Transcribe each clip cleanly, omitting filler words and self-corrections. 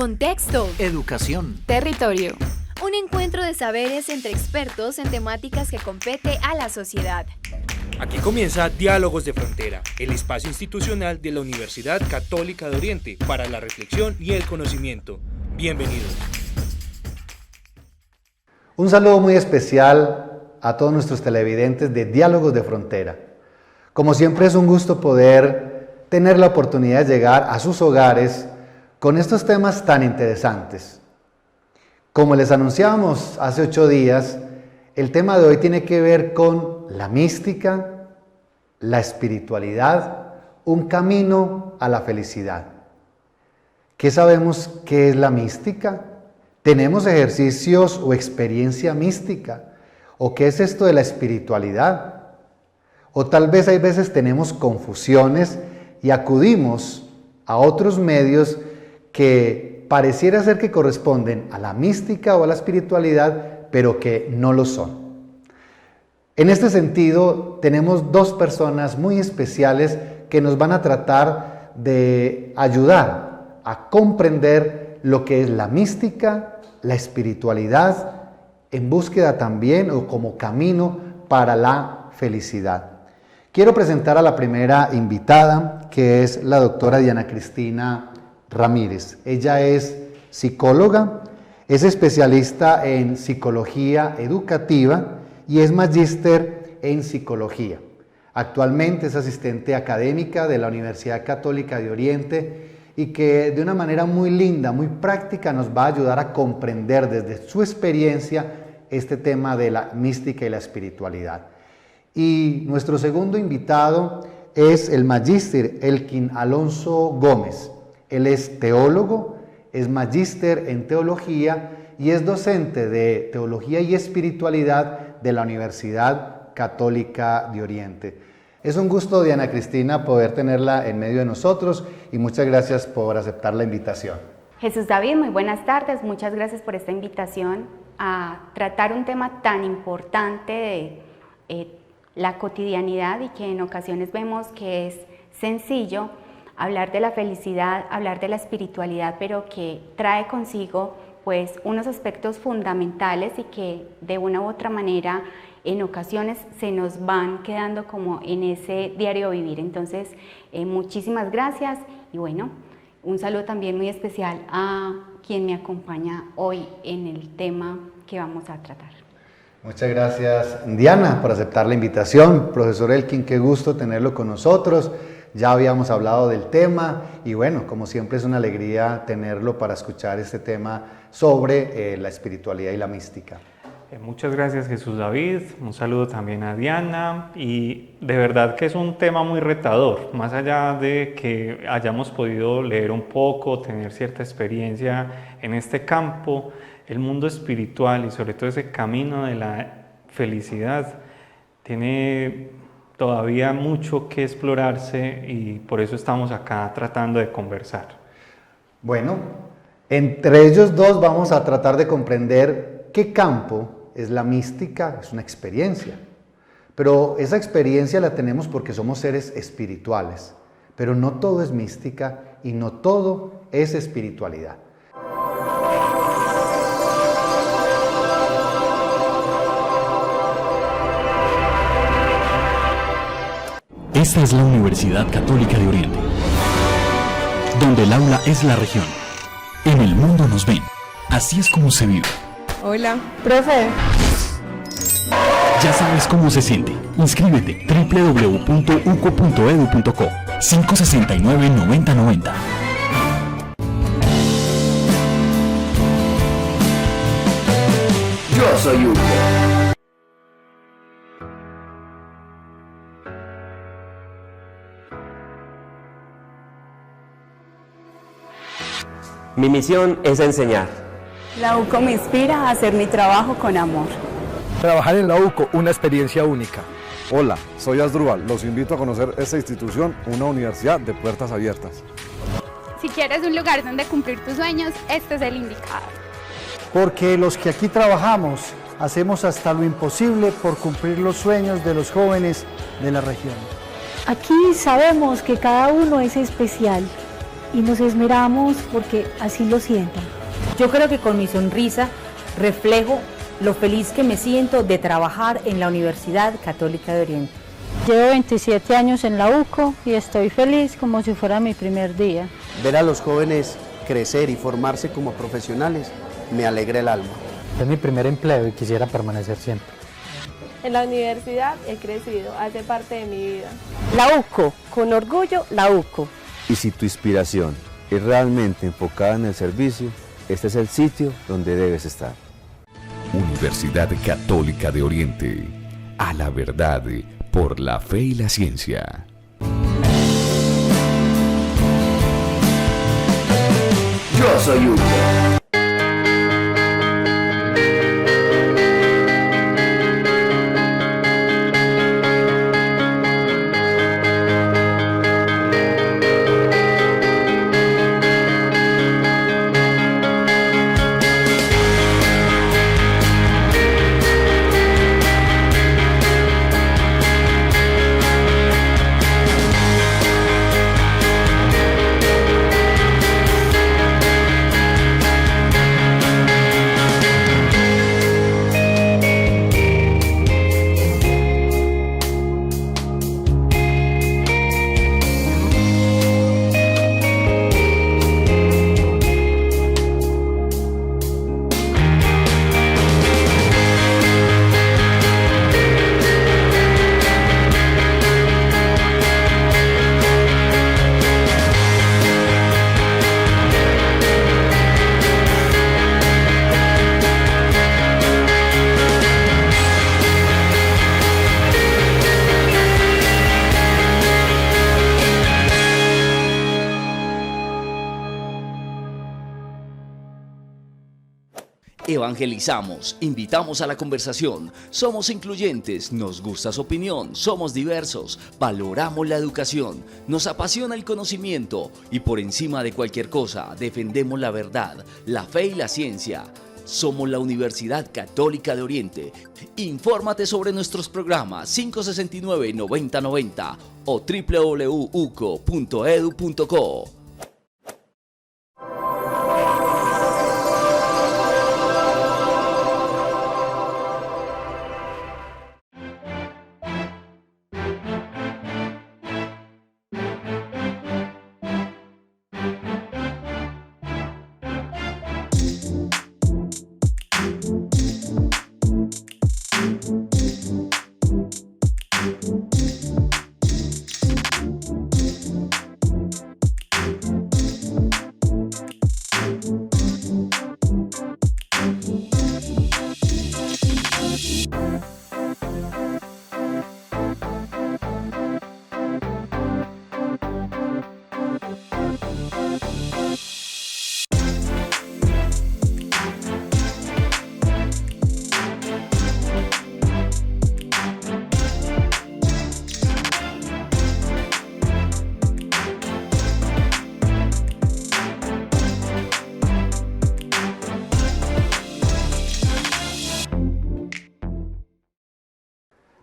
Contexto. Educación. Territorio. Un encuentro de saberes entre expertos en temáticas que compete a la sociedad. Aquí comienza Diálogos de Frontera, el espacio institucional de la Universidad Católica de Oriente para la reflexión y el conocimiento. Bienvenidos. Un saludo muy especial a todos nuestros televidentes de Diálogos de Frontera. Como siempre es un gusto poder tener la oportunidad de llegar a sus hogares con estos temas tan interesantes. Como les anunciábamos hace 8 días, el tema de hoy tiene que ver con la mística, la espiritualidad, un camino a la felicidad. ¿Qué sabemos qué es la mística? ¿Tenemos ejercicios o experiencia mística? ¿O qué es esto de la espiritualidad? O tal vez hay veces tenemos confusiones y acudimos a otros medios que pareciera ser que corresponden a la mística o a la espiritualidad, pero que no lo son. En este sentido, tenemos 2 personas muy especiales que nos van a tratar de ayudar a comprender lo que es la mística, la espiritualidad, en búsqueda también o como camino para la felicidad. Quiero presentar a la primera invitada, que es la doctora Diana Cristina Ramírez. Ella es psicóloga, es especialista en psicología educativa y es magíster en psicología. Actualmente es asistente académica de la Universidad Católica de Oriente y que de una manera muy linda, muy práctica nos va a ayudar a comprender desde su experiencia este tema de la mística y la espiritualidad. Y nuestro segundo invitado es el magíster Elkin Alonso Gómez. Él es teólogo, es magíster en teología y es docente de teología y espiritualidad de la Universidad Católica de Oriente. Es un gusto, Diana Cristina, poder tenerla en medio de nosotros y muchas gracias por aceptar la invitación. Jesús David, muy buenas tardes, muchas gracias por esta invitación a tratar un tema tan importante de la cotidianidad y que en ocasiones vemos que es sencillo hablar de la felicidad, hablar de la espiritualidad, pero que trae consigo pues unos aspectos fundamentales y que de una u otra manera en ocasiones se nos van quedando como en ese diario vivir. Entonces, muchísimas gracias y bueno, un saludo también muy especial a quien me acompaña hoy en el tema que vamos a tratar. Muchas gracias, Diana, por aceptar la invitación. Profesor Elkin, qué gusto tenerlo con nosotros. Ya habíamos hablado del tema y bueno, como siempre es una alegría tenerlo para escuchar este tema sobre la espiritualidad y la mística. Muchas gracias, Jesús David, un saludo también a Diana y de verdad que es un tema muy retador, más allá de que hayamos podido leer un poco, tener cierta experiencia en este campo, el mundo espiritual y sobre todo ese camino de la felicidad tiene todavía mucho que explorarse y por eso estamos acá tratando de conversar. Bueno, entre ellos 2 vamos a tratar de comprender qué campo es la mística, es una experiencia. Pero esa experiencia la tenemos porque somos seres espirituales. Pero no todo es mística y no todo es espiritualidad. Esta es la Universidad Católica de Oriente, donde el aula es la región. En el mundo nos ven. Así es como se vive. Hola, profe. Ya sabes cómo se siente. Inscríbete www.uco.edu.co 569-9090. Yo soy Hugo. Mi misión es enseñar. La UCO me inspira a hacer mi trabajo con amor. Trabajar en la UCO, una experiencia única. Hola, soy Asdrúbal. Los invito a conocer esta institución, una universidad de puertas abiertas. Si quieres un lugar donde cumplir tus sueños, este es el indicado. Porque los que aquí trabajamos hacemos hasta lo imposible por cumplir los sueños de los jóvenes de la región. Aquí sabemos que cada uno es especial y nos esmeramos porque así lo sientan. Yo creo que con mi sonrisa reflejo lo feliz que me siento de trabajar en la Universidad Católica de Oriente. Llevo 27 años en la UCO y estoy feliz como si fuera mi primer día. Ver a los jóvenes crecer y formarse como profesionales me alegra el alma. Es mi primer empleo y quisiera permanecer siempre. En la universidad he crecido, hace parte de mi vida. La UCO, con orgullo la UCO. Y si tu inspiración es realmente enfocada en el servicio, este es el sitio donde debes estar. Universidad Católica de Oriente. A la verdad, por la fe y la ciencia. Yo soy UCO. Evangelizamos, invitamos a la conversación, somos incluyentes, nos gusta su opinión, somos diversos, valoramos la educación, nos apasiona el conocimiento y por encima de cualquier cosa defendemos la verdad, la fe y la ciencia. Somos la Universidad Católica de Oriente. Infórmate sobre nuestros programas 569-9090 o www.uco.edu.co.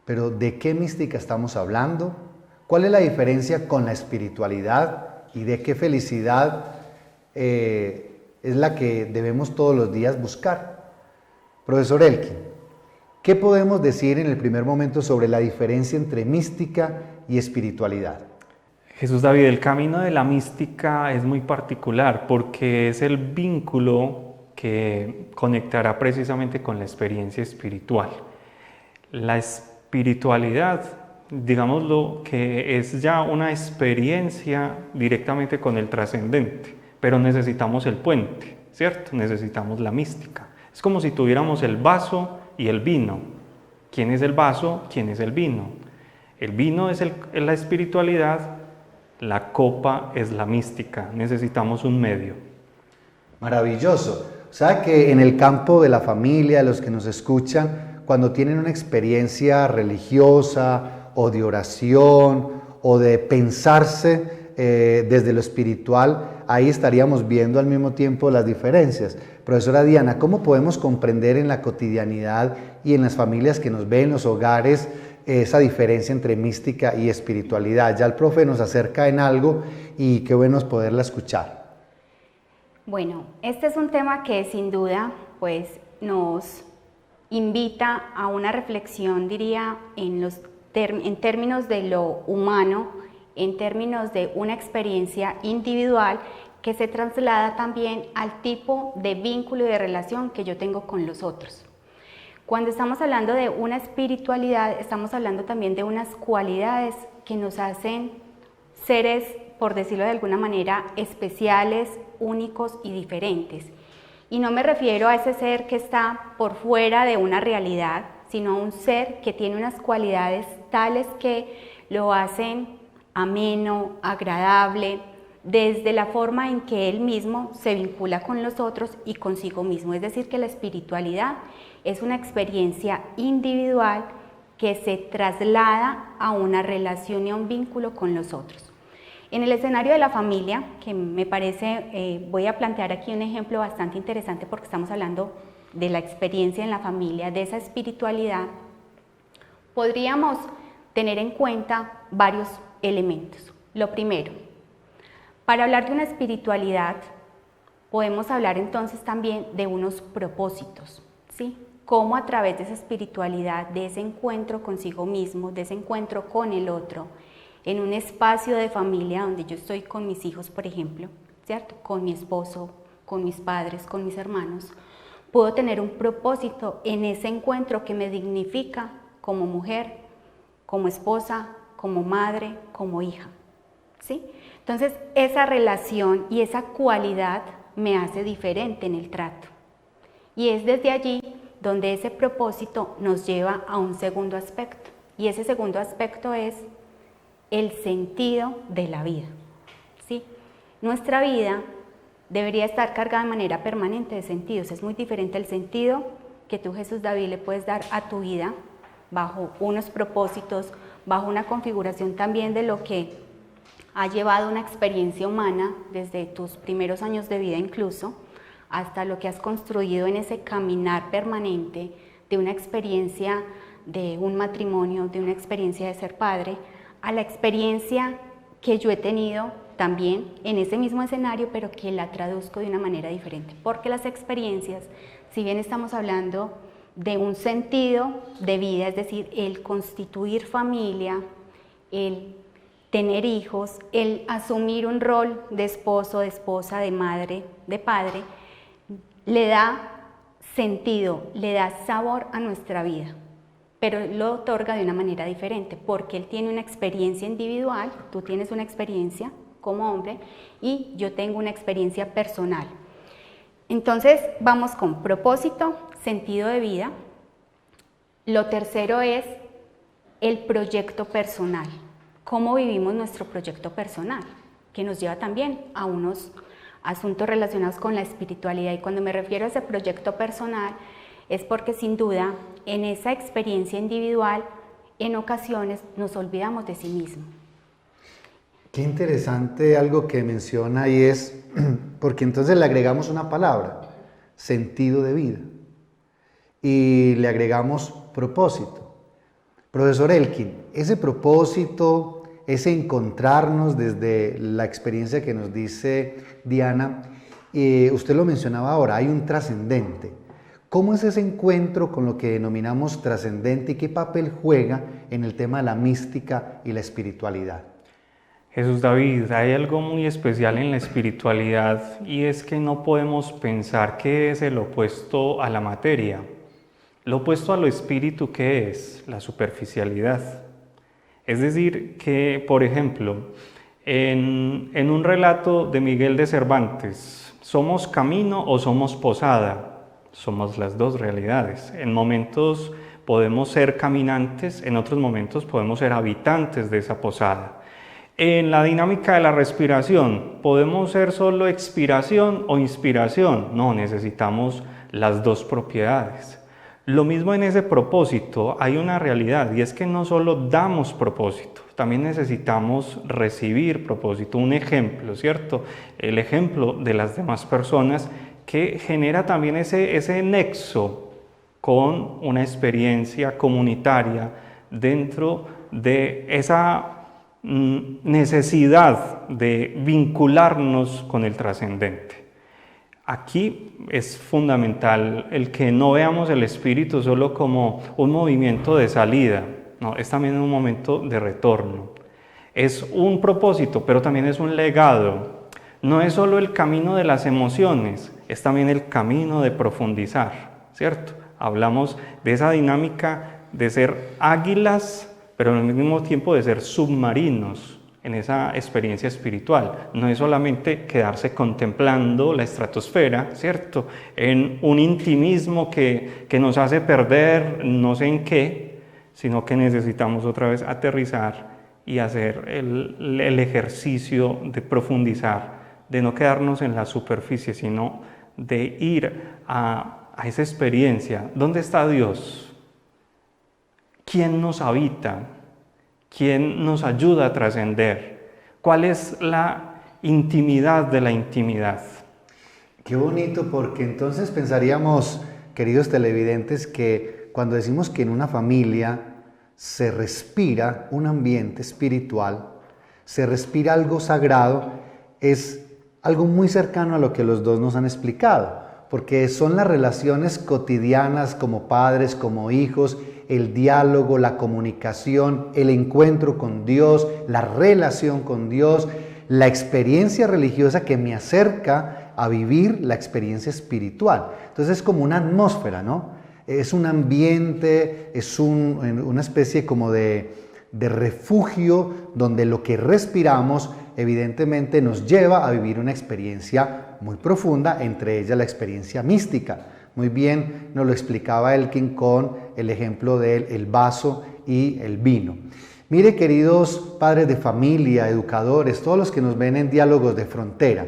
Pero ¿de qué mística estamos hablando? ¿Cuál es la diferencia con la espiritualidad? ¿Y de qué felicidad es la que debemos todos los días buscar? Profesor Elkin, ¿qué podemos decir en el primer momento sobre la diferencia entre mística y espiritualidad? Jesús David, el camino de la mística es muy particular porque es el vínculo que conectará precisamente con la experiencia espiritual. La espiritualidad, digámoslo, que es ya una experiencia directamente con el trascendente, pero necesitamos el puente, ¿cierto? Necesitamos la mística. Es como si tuviéramos el vaso y el vino. ¿Quién es el vaso? ¿Quién es el vino? El vino es la espiritualidad, la copa es la mística. Necesitamos un medio. Maravilloso. O sea que en el campo de la familia, los que nos escuchan, cuando tienen una experiencia religiosa o de oración o de pensarse desde lo espiritual, ahí estaríamos viendo al mismo tiempo las diferencias. Profesora Diana, ¿cómo podemos comprender en la cotidianidad y en las familias que nos ven, en los hogares, esa diferencia entre mística y espiritualidad. Ya el profe nos acerca en algo y qué bueno es poderla escuchar. Bueno, este es un tema que sin duda pues nos invita a una reflexión, diría, en términos de lo humano, en términos de una experiencia individual que se traslada también al tipo de vínculo y de relación que yo tengo con los otros. Cuando estamos hablando de una espiritualidad, estamos hablando también de unas cualidades que nos hacen seres, por decirlo de alguna manera, especiales, únicos y diferentes. Y no me refiero a ese ser que está por fuera de una realidad, sino a un ser que tiene unas cualidades tales que lo hacen ameno, agradable, desde la forma en que él mismo se vincula con los otros y consigo mismo. Es decir, que la espiritualidad es una experiencia individual que se traslada a una relación y a un vínculo con los otros. En el escenario de la familia, que me parece, voy a plantear aquí un ejemplo bastante interesante porque estamos hablando de la experiencia en la familia, de esa espiritualidad, podríamos tener en cuenta varios elementos. Lo primero, para hablar de una espiritualidad, podemos hablar entonces también de unos propósitos, ¿sí? Cómo a través de esa espiritualidad, de ese encuentro consigo mismo, de ese encuentro con el otro, en un espacio de familia donde yo estoy con mis hijos, por ejemplo, ¿cierto? Con mi esposo, con mis padres, con mis hermanos, puedo tener un propósito en ese encuentro que me dignifica como mujer, como esposa, como madre, como hija, ¿sí? Entonces, esa relación y esa cualidad me hace diferente en el trato. Y es desde allí donde ese propósito nos lleva a un segundo aspecto. Y ese segundo aspecto es el sentido de la vida, ¿sí? Nuestra vida debería estar cargada de manera permanente de sentidos. Es muy diferente el sentido que tú, Jesús David, le puedes dar a tu vida bajo unos propósitos, bajo una configuración también de lo que ha llevado una experiencia humana desde tus primeros años de vida incluso, hasta lo que has construido en ese caminar permanente de una experiencia de un matrimonio, de una experiencia de ser padre, a la experiencia que yo he tenido también en ese mismo escenario, pero que la traduzco de una manera diferente. Porque las experiencias, si bien estamos hablando de un sentido de vida, es decir, el constituir familia, el tener hijos, el asumir un rol de esposo, de esposa, de madre, de padre, le da sentido, le da sabor a nuestra vida, pero lo otorga de una manera diferente, porque él tiene una experiencia individual, tú tienes una experiencia como hombre y yo tengo una experiencia personal. Entonces vamos con propósito, sentido de vida. Lo tercero es el proyecto personal. ¿Cómo vivimos nuestro proyecto personal? Que nos lleva también a unos asuntos relacionados con la espiritualidad. Y cuando me refiero a ese proyecto personal es porque sin duda en esa experiencia individual en ocasiones nos olvidamos de sí mismo. Qué interesante algo que menciona y es, porque entonces le agregamos una palabra, sentido de vida, y le agregamos propósito. Profesor Elkin, ese propósito, ese encontrarnos desde la experiencia que nos dice Diana, usted lo mencionaba ahora, hay un trascendente. ¿Cómo es ese encuentro con lo que denominamos trascendente y qué papel juega en el tema de la mística y la espiritualidad? Jesús David, hay algo muy especial en la espiritualidad y es que no podemos pensar que es el opuesto a la materia. Lo opuesto a lo espíritu, ¿qué es? La superficialidad. Es decir, que, por ejemplo, en un relato de Miguel de Cervantes, ¿somos camino o somos posada? Somos las dos realidades. En momentos podemos ser caminantes, en otros momentos podemos ser habitantes de esa posada. En la dinámica de la respiración, ¿podemos ser solo expiración o inspiración? No, necesitamos las dos propiedades. Lo mismo en ese propósito, hay una realidad y es que no solo damos propósito, también necesitamos recibir propósito. Un ejemplo, ¿cierto? El ejemplo de las demás personas que genera también ese nexo con una experiencia comunitaria dentro de esa necesidad de vincularnos con el trascendente. Aquí es fundamental el que no veamos el espíritu solo como un movimiento de salida, no, es también un momento de retorno. Es un propósito, pero también es un legado. No es solo el camino de las emociones, es también el camino de profundizar, ¿cierto? Hablamos de esa dinámica de ser águilas, pero al mismo tiempo de ser submarinos en esa experiencia espiritual. No es solamente quedarse contemplando la estratosfera, ¿cierto? En un intimismo que nos hace perder no sé en qué, sino que necesitamos otra vez aterrizar y hacer el ejercicio de profundizar, de no quedarnos en la superficie, sino de ir a esa experiencia. ¿Dónde está Dios? ¿Quién nos habita? ¿Quién nos ayuda a trascender? ¿Cuál es la intimidad de la intimidad? Qué bonito, porque entonces pensaríamos, queridos televidentes, que cuando decimos que en una familia se respira un ambiente espiritual, se respira algo sagrado, es algo muy cercano a lo que los dos nos han explicado, porque son las relaciones cotidianas como padres, como hijos, el diálogo, la comunicación, el encuentro con Dios, la relación con Dios, la experiencia religiosa que me acerca a vivir la experiencia espiritual. Entonces es como una atmósfera, ¿no? Es un ambiente, es una especie como de refugio donde lo que respiramos evidentemente nos lleva a vivir una experiencia muy profunda, entre ellas la experiencia mística. Muy bien nos lo explicaba Elkin con el ejemplo del vaso y el vino. Mire, queridos padres de familia, educadores, todos los que nos ven en Diálogos de Frontera,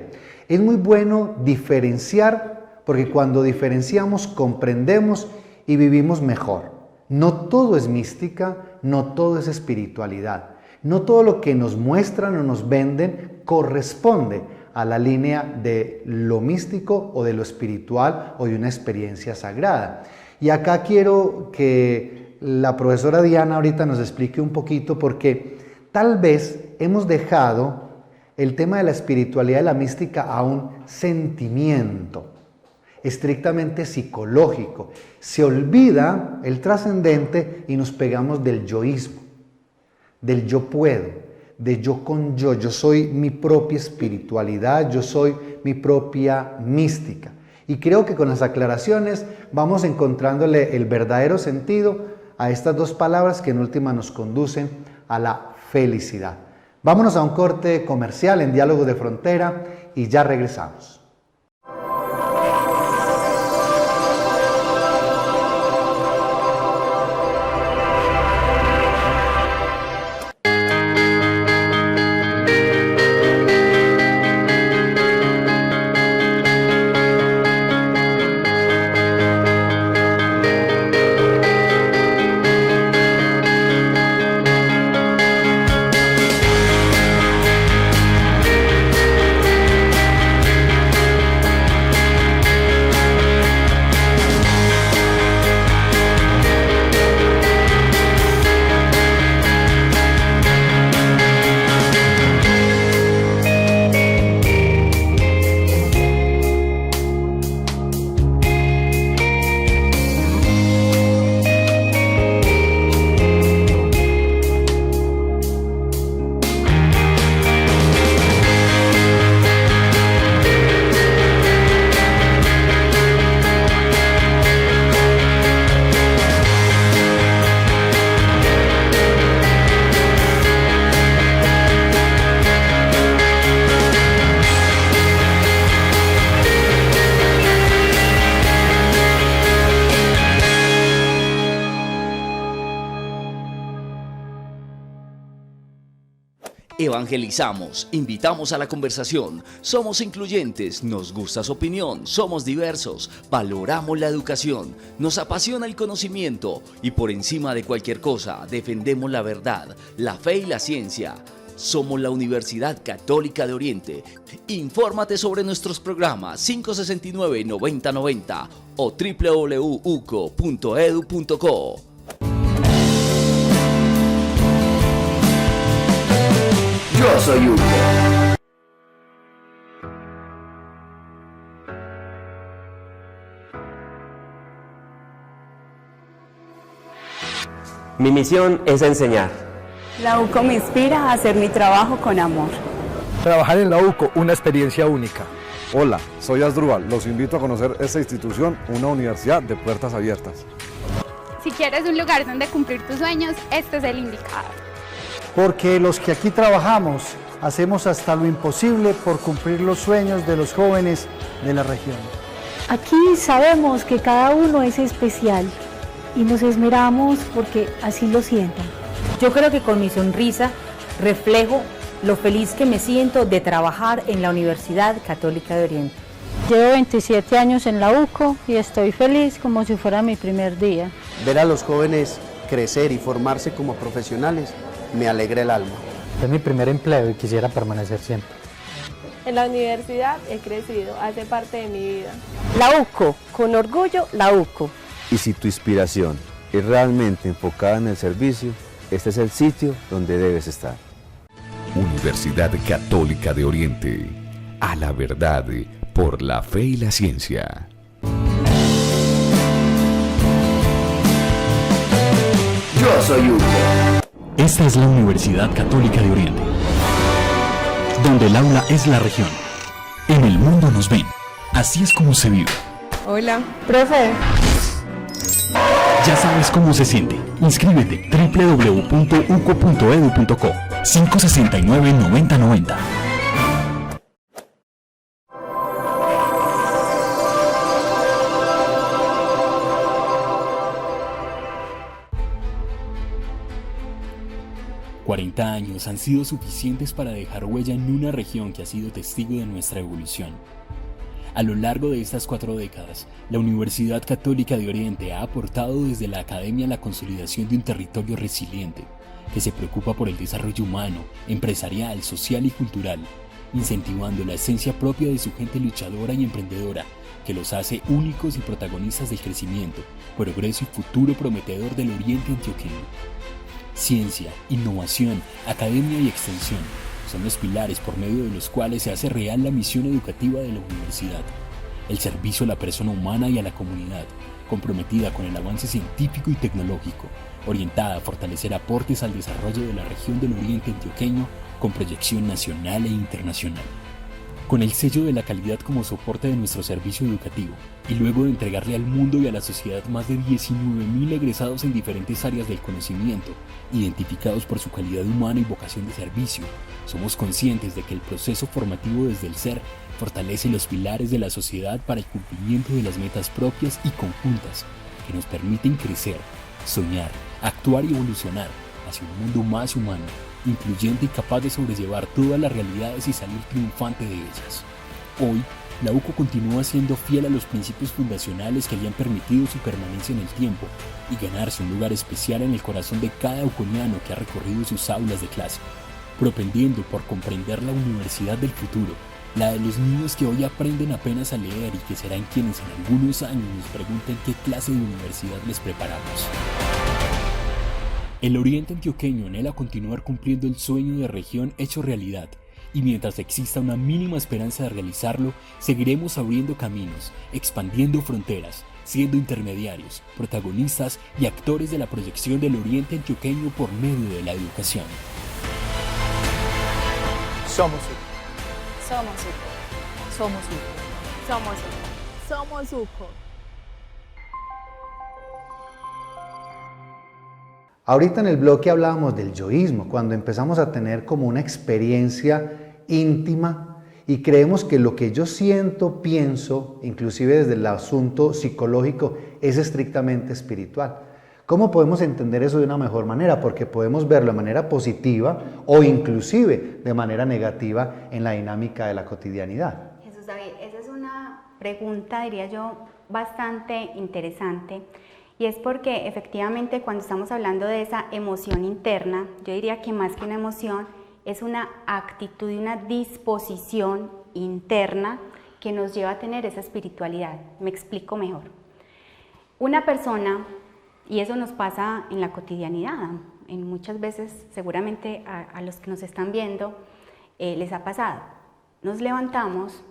es muy bueno diferenciar, porque cuando diferenciamos comprendemos y vivimos mejor. No todo es mística, no todo es espiritualidad. No todo lo que nos muestran o nos venden corresponde a la línea de lo místico o de lo espiritual o de una experiencia sagrada. Y acá quiero que la profesora Diana ahorita nos explique un poquito, porque tal vez hemos dejado el tema de la espiritualidad y la mística a un sentimiento estrictamente psicológico. Se olvida el trascendente y nos pegamos del yoísmo, del yo puedo, de yo con yo soy mi propia espiritualidad, yo soy mi propia mística. Y creo que con las aclaraciones vamos encontrándole el verdadero sentido a estas dos palabras que en última nos conducen a la felicidad. Vámonos a un corte comercial en Diálogos de Frontera y ya regresamos. Evangelizamos, invitamos a la conversación, somos incluyentes, nos gusta su opinión, somos diversos, valoramos la educación, nos apasiona el conocimiento y por encima de cualquier cosa defendemos la verdad, la fe y la ciencia. Somos la Universidad Católica de Oriente. Infórmate sobre nuestros programas 569-9090 o www.uco.edu.co. Yo soy Hugo. Mi misión es enseñar. La UCO me inspira a hacer mi trabajo con amor. Trabajar en la UCO, una experiencia única. Hola, soy Asdrúbal. Los invito a conocer esta institución, una universidad de puertas abiertas. Si quieres un lugar donde cumplir tus sueños, este es el indicado. Porque los que aquí trabajamos hacemos hasta lo imposible por cumplir los sueños de los jóvenes de la región. Aquí sabemos que cada uno es especial y nos esmeramos porque así lo sientan. Yo creo que con mi sonrisa reflejo lo feliz que me siento de trabajar en la Universidad Católica de Oriente. Llevo 27 años en la UCO y estoy feliz como si fuera mi primer día. Ver a los jóvenes crecer y formarse como profesionales me alegra el alma. Es mi primer empleo y quisiera permanecer siempre. En la universidad he crecido, hace parte de mi vida. La UCO, con orgullo, la UCO. Y si tu inspiración es realmente enfocada en el servicio, este es el sitio donde debes estar. Universidad Católica de Oriente. A la verdad, por la fe y la ciencia. Yo soy Hugo. Esta es la Universidad Católica de Oriente, donde el aula es la región. En el mundo nos ven. Así es como se vive. Hola. Profe. Ya sabes cómo se siente. Inscríbete www.uco.edu.co 569-9090. «40 años han sido suficientes para dejar huella en una región que ha sido testigo de nuestra evolución. A lo largo de estas 4 décadas, la Universidad Católica de Oriente ha aportado desde la academia la consolidación de un territorio resiliente, que se preocupa por el desarrollo humano, empresarial, social y cultural, incentivando la esencia propia de su gente luchadora y emprendedora, que los hace únicos y protagonistas del crecimiento, progreso y futuro prometedor del Oriente Antioqueño. Ciencia, innovación, academia y extensión son los pilares por medio de los cuales se hace real la misión educativa de la universidad. El servicio a la persona humana y a la comunidad, comprometida con el avance científico y tecnológico, orientada a fortalecer aportes al desarrollo de la región del Oriente Antioqueño con proyección nacional e internacional. Con el sello de la calidad como soporte de nuestro servicio educativo, y luego de entregarle al mundo y a la sociedad más de 19.000 egresados en diferentes áreas del conocimiento, identificados por su calidad humana y vocación de servicio, somos conscientes de que el proceso formativo desde el ser fortalece los pilares de la sociedad para el cumplimiento de las metas propias y conjuntas que nos permiten crecer, soñar, actuar y evolucionar hacia un mundo más humano, incluyente y capaz de sobrellevar todas las realidades y salir triunfante de ellas. Hoy, la UCO continúa siendo fiel a los principios fundacionales que le han permitido su permanencia en el tiempo y ganarse un lugar especial en el corazón de cada uconiano que ha recorrido sus aulas de clase, propendiendo por comprender la universidad del futuro, la de los niños que hoy aprenden apenas a leer y que serán quienes en algunos años nos pregunten qué clase de universidad les preparamos. El Oriente Antioqueño anhela continuar cumpliendo el sueño de región hecho realidad, y mientras exista una mínima esperanza de realizarlo, seguiremos abriendo caminos, expandiendo fronteras, siendo intermediarios, protagonistas y actores de la proyección del Oriente Antioqueño por medio de la educación. Somos UCO. Somos UCO. Somos UCO. Somos UCO. Somos UCO. Ahorita en el bloque hablábamos del yoísmo, cuando empezamos a tener como una experiencia íntima y creemos que lo que yo siento, pienso, inclusive desde el asunto psicológico, es estrictamente espiritual. ¿Cómo podemos entender eso de una mejor manera? Porque podemos verlo de manera positiva o inclusive de manera negativa en la dinámica de la cotidianidad. Jesús David, esa es una pregunta, diría yo, bastante interesante. Y es porque efectivamente cuando estamos hablando de esa emoción interna, yo diría que más que una emoción es una actitud y una disposición interna que nos lleva a tener esa espiritualidad. Me explico mejor. Una persona, y eso nos pasa en la cotidianidad, en muchas veces seguramente a los que nos están viendo les ha pasado. Nos levantamos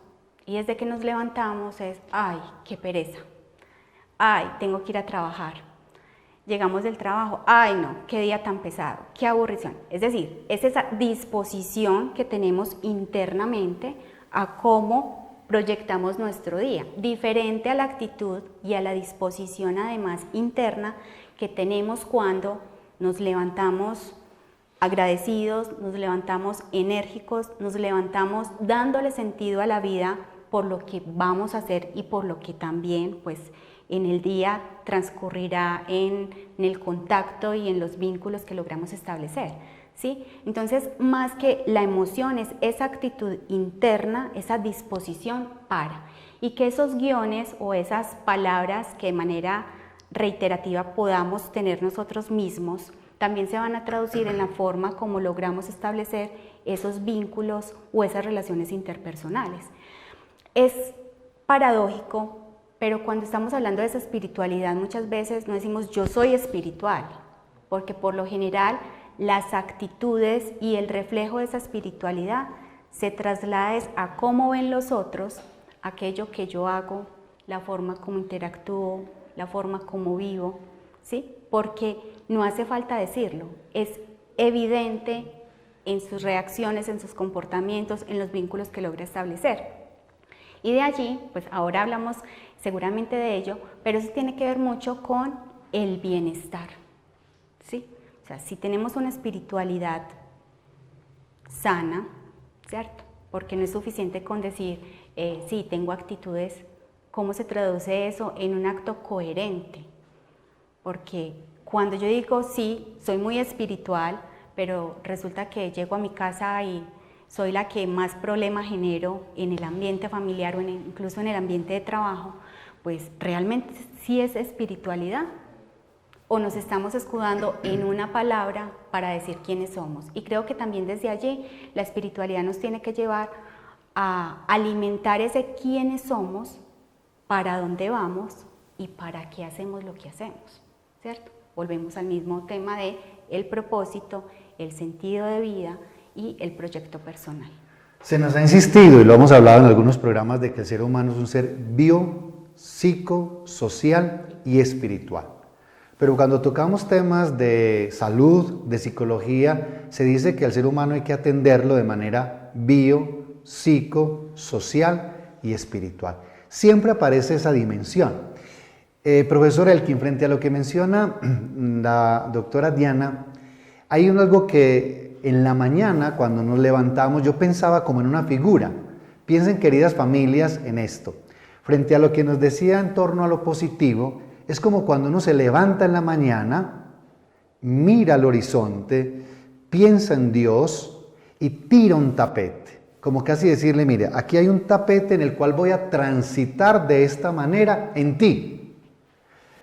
y desde que nos levantamos es, ay, qué pereza, ay, tengo que ir a trabajar. Llegamos del trabajo, ay no, qué día tan pesado, qué aburrición. Es decir, es esa disposición que tenemos internamente a cómo proyectamos nuestro día, diferente a la actitud y a la disposición además interna que tenemos cuando nos levantamos agradecidos, nos levantamos enérgicos, nos levantamos dándole sentido a la vida por lo que vamos a hacer y por lo que también pues en el día transcurrirá en el contacto y en los vínculos que logramos establecer, ¿sí? Entonces, más que la emoción es esa actitud interna, esa disposición para, y que esos guiones o esas palabras que de manera reiterativa podamos tener nosotros mismos, también se van a traducir en la forma como logramos establecer esos vínculos o esas relaciones interpersonales. Es paradójico, pero cuando estamos hablando de esa espiritualidad muchas veces no decimos yo soy espiritual, porque por lo general las actitudes y el reflejo de esa espiritualidad se traslada a cómo ven los otros aquello que yo hago, la forma como interactúo, la forma como vivo, ¿sí? Porque no hace falta decirlo, es evidente en sus reacciones, en sus comportamientos, en los vínculos que logra establecer. Y de allí, pues ahora hablamos seguramente de ello, pero eso tiene que ver mucho con el bienestar, ¿sí? O sea, si tenemos una espiritualidad sana, ¿cierto? Porque no es suficiente con decir, sí, tengo actitudes, ¿cómo se traduce eso en un acto coherente? Porque cuando yo digo, sí, soy muy espiritual, pero resulta que llego a mi casa y soy la que más problemas genero en el ambiente familiar o incluso en el ambiente de trabajo, pues realmente sí es espiritualidad o nos estamos escudando en una palabra para decir quiénes somos. Y creo que también desde allí la espiritualidad nos tiene que llevar a alimentar ese quiénes somos, para dónde vamos y para qué hacemos lo que hacemos, ¿cierto? Volvemos al mismo tema de el propósito, el sentido de vida y el proyecto personal. Se nos ha insistido, y lo hemos hablado en algunos programas, de que el ser humano es un ser bio, psico, social y espiritual. Pero cuando tocamos temas de salud, de psicología, se dice que al ser humano hay que atenderlo de manera bio, psico, social y espiritual. Siempre aparece esa dimensión. Profesor Elkin, frente a lo que menciona la doctora Diana, hay algo que en la mañana, cuando nos levantamos, yo pensaba como en una figura. Piensen, queridas familias, en esto. Frente a lo que nos decía en torno a lo positivo, es como cuando uno se levanta en la mañana, mira al horizonte, piensa en Dios y tira un tapete. Como casi decirle, mire, aquí hay un tapete en el cual voy a transitar de esta manera en ti.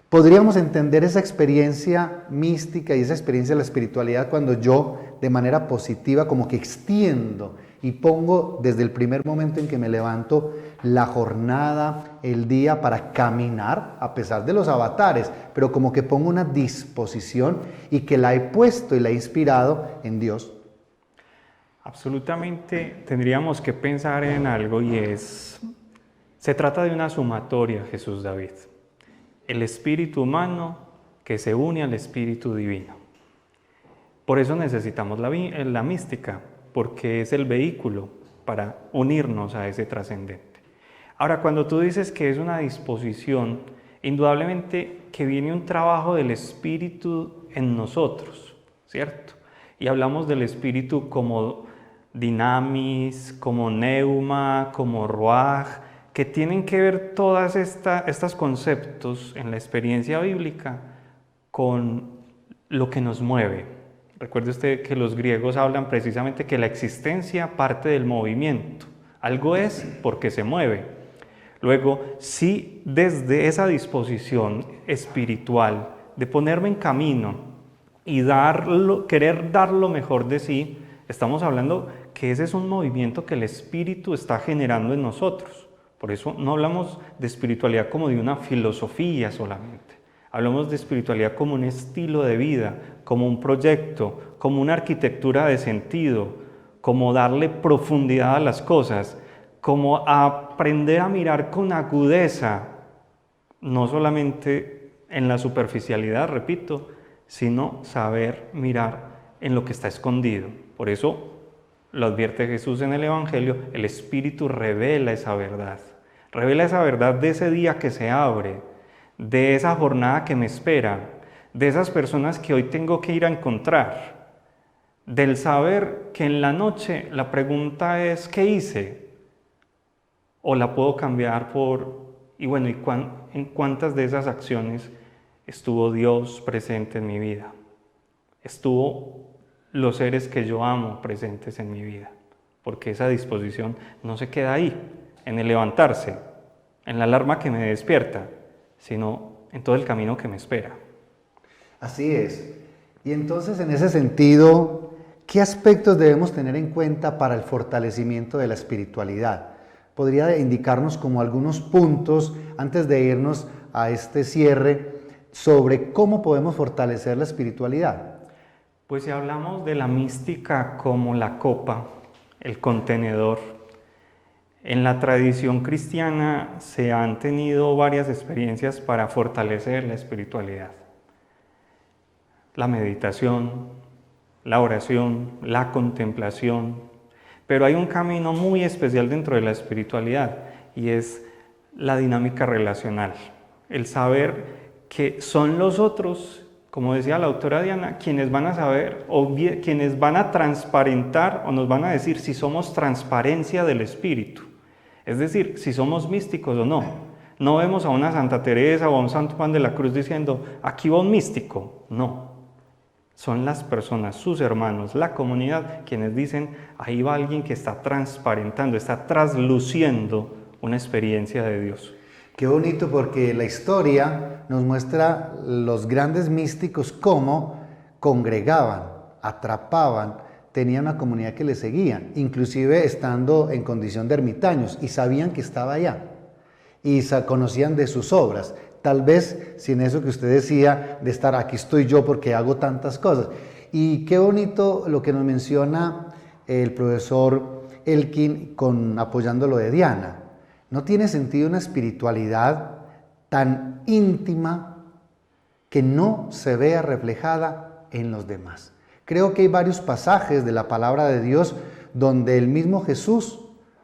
Podríamos entender esa experiencia mística y esa experiencia de la espiritualidad cuando yo, de manera positiva, como que extiendo y pongo desde el primer momento en que me levanto la jornada, el día para caminar, a pesar de los avatares, pero como que pongo una disposición y que la he puesto y la he inspirado en Dios. Absolutamente tendríamos que pensar en algo y se trata de una sumatoria, Jesús David. El espíritu humano que se une al espíritu divino. Por eso necesitamos la mística, porque es el vehículo para unirnos a ese trascendente. Ahora, cuando tú dices que es una disposición, indudablemente que viene un trabajo del espíritu en nosotros, ¿cierto? Y hablamos del espíritu como dinamis, como neuma, como ruaj, que tienen que ver todas estos conceptos en la experiencia bíblica con lo que nos mueve. Recuerde usted que los griegos hablan precisamente que la existencia parte del movimiento. Algo es porque se mueve. Luego, si desde esa disposición espiritual de ponerme en camino y querer dar lo mejor de sí, estamos hablando que ese es un movimiento que el espíritu está generando en nosotros. Por eso no hablamos de espiritualidad como de una filosofía solamente. Hablamos de espiritualidad como un estilo de vida, como un proyecto, como una arquitectura de sentido, como darle profundidad a las cosas, como aprender a mirar con agudeza, no solamente en la superficialidad, repito, sino saber mirar en lo que está escondido. Por eso lo advierte Jesús en el Evangelio, el Espíritu revela esa verdad de ese día que se abre, de esa jornada que me espera, de esas personas que hoy tengo que ir a encontrar, del saber que en la noche la pregunta es ¿qué hice? O la puedo cambiar por en cuántas de esas acciones estuvo Dios presente en mi vida, estuvo los seres que yo amo presentes en mi vida, porque esa disposición no se queda ahí, en el levantarse, en la alarma que me despierta, sino en todo el camino que me espera. Así es. Y entonces, en ese sentido, ¿qué aspectos debemos tener en cuenta para el fortalecimiento de la espiritualidad? ¿Podría indicarnos como algunos puntos, antes de irnos a este cierre, sobre cómo podemos fortalecer la espiritualidad? Pues si hablamos de la mística como la copa, el contenedor, en la tradición cristiana se han tenido varias experiencias para fortalecer la espiritualidad. La meditación, la oración, la contemplación, pero hay un camino muy especial dentro de la espiritualidad y es la dinámica relacional, el saber que son los otros, como decía la autora Diana, quienes van a saber o quienes van a transparentar o nos van a decir si somos transparencia del espíritu. Es decir, si somos místicos o no. No vemos a una Santa Teresa o a un Santo Juan de la Cruz diciendo, aquí va un místico. No. Son las personas, sus hermanos, la comunidad, quienes dicen, ahí va alguien que está transparentando, está trasluciendo una experiencia de Dios. Qué bonito, porque la historia nos muestra los grandes místicos cómo congregaban, atrapaban, tenían una comunidad que les seguía, inclusive estando en condición de ermitaños, y sabían que estaba allá, y conocían de sus obras, tal vez sin eso que usted decía, de estar aquí estoy yo porque hago tantas cosas. Y qué bonito lo que nos menciona el profesor Elkin apoyando lo de Diana. No tiene sentido una espiritualidad tan íntima que no se vea reflejada en los demás. Creo que hay varios pasajes de la palabra de Dios donde el mismo Jesús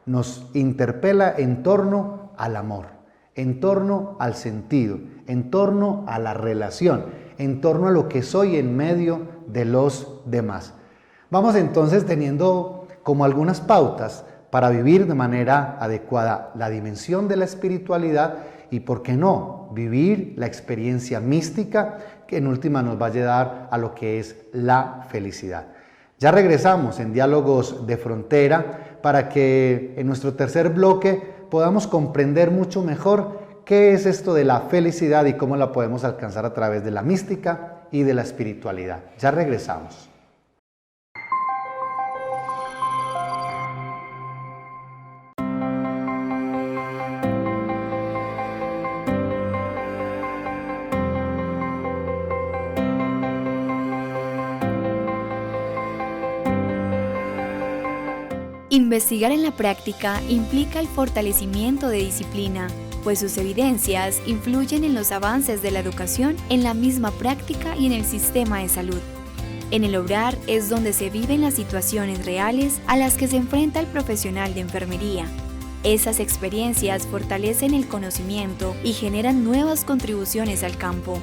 nos interpela en torno al amor, en torno al sentido, en torno a la relación, en torno a lo que soy en medio de los demás. Vamos entonces teniendo como algunas pautas para vivir de manera adecuada la dimensión de la espiritualidad y, ¿por qué no?, vivir la experiencia mística que en última nos va a llevar a lo que es la felicidad. Ya regresamos en Diálogos de Frontera para que en nuestro tercer bloque podamos comprender mucho mejor qué es esto de la felicidad y cómo la podemos alcanzar a través de la mística y de la espiritualidad. Ya regresamos. Investigar en la práctica implica el fortalecimiento de disciplina, pues sus evidencias influyen en los avances de la educación, en la misma práctica y en el sistema de salud. En el obrar es donde se viven las situaciones reales a las que se enfrenta el profesional de enfermería. Esas experiencias fortalecen el conocimiento y generan nuevas contribuciones al campo.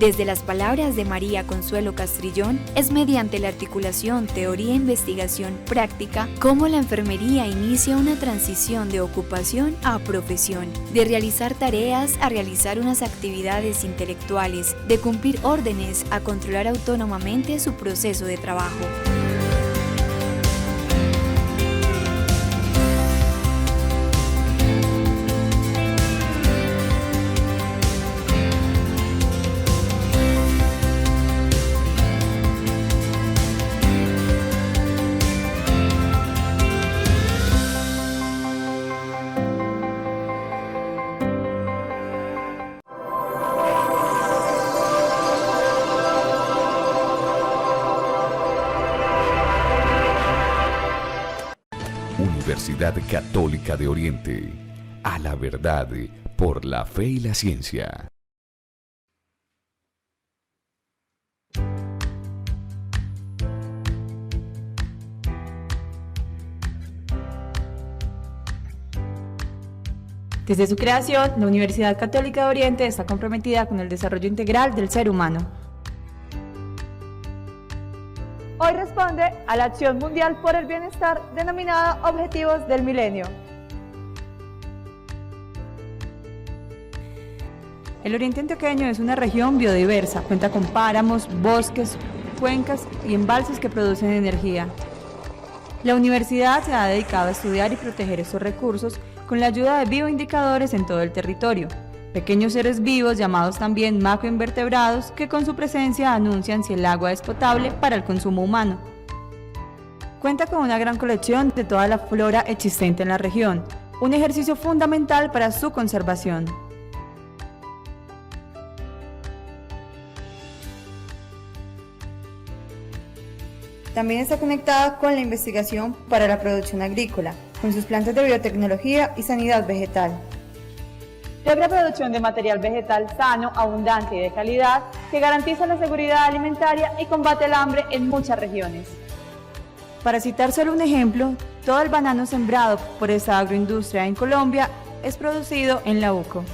Desde las palabras de María Consuelo Castrillón, es mediante la articulación teoría-investigación práctica cómo la enfermería inicia una transición de ocupación a profesión, de realizar tareas a realizar unas actividades intelectuales, de cumplir órdenes a controlar autónomamente su proceso de trabajo. Universidad Católica de Oriente. A la verdad, por la fe y la ciencia. Desde su creación, la Universidad Católica de Oriente está comprometida con el desarrollo integral del ser humano. Hoy responde a la Acción Mundial por el Bienestar denominada Objetivos del Milenio. El Oriente Antioqueño es una región biodiversa, cuenta con páramos, bosques, cuencas y embalses que producen energía. La universidad se ha dedicado a estudiar y proteger estos recursos con la ayuda de bioindicadores en todo el territorio, pequeños seres vivos llamados también macroinvertebrados que con su presencia anuncian si el agua es potable para el consumo humano. Cuenta con una gran colección de toda la flora existente en la región, un ejercicio fundamental para su conservación. También está conectada con la investigación para la producción agrícola, con sus plantas de biotecnología y sanidad vegetal. Logra producción de material vegetal sano, abundante y de calidad que garantiza la seguridad alimentaria y combate el hambre en muchas regiones. Para citar solo un ejemplo, todo el banano sembrado por esta agroindustria en Colombia es producido en la UCO.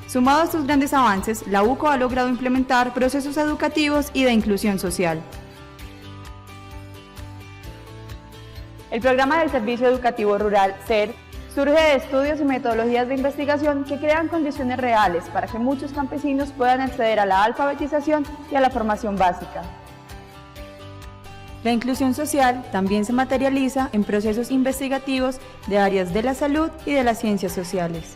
Sumado a estos grandes avances, la UCO ha logrado implementar procesos educativos y de inclusión social. El programa del Servicio Educativo Rural, SER, surge de estudios y metodologías de investigación que crean condiciones reales para que muchos campesinos puedan acceder a la alfabetización y a la formación básica. La inclusión social también se materializa en procesos investigativos de áreas de la salud y de las ciencias sociales,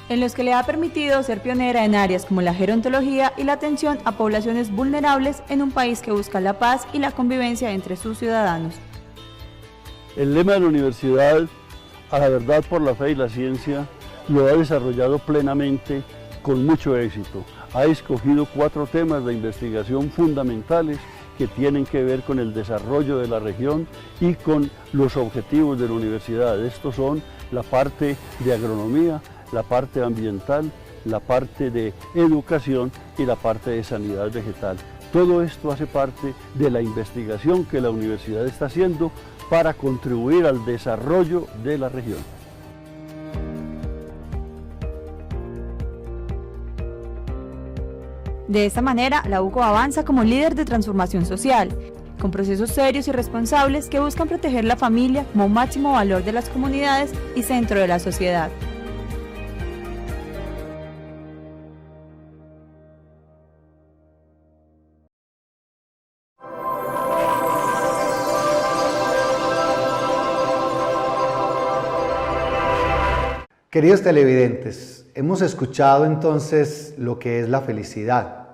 en los que le ha permitido ser pionera en áreas como la gerontología y la atención a poblaciones vulnerables en un país que busca la paz y la convivencia entre sus ciudadanos. El lema de la universidad, a la verdad por la fe y la ciencia, lo ha desarrollado plenamente con mucho éxito. Ha escogido 4 temas de investigación fundamentales que tienen que ver con el desarrollo de la región y con los objetivos de la universidad. Estos son la parte de agronomía, la parte ambiental, la parte de educación y la parte de sanidad vegetal. Todo esto hace parte de la investigación que la universidad está haciendo para contribuir al desarrollo de la región. De esta manera, la UCO avanza como líder de transformación social, con procesos serios y responsables que buscan proteger la familia como máximo valor de las comunidades y centro de la sociedad. Queridos televidentes, hemos escuchado entonces lo que es la felicidad.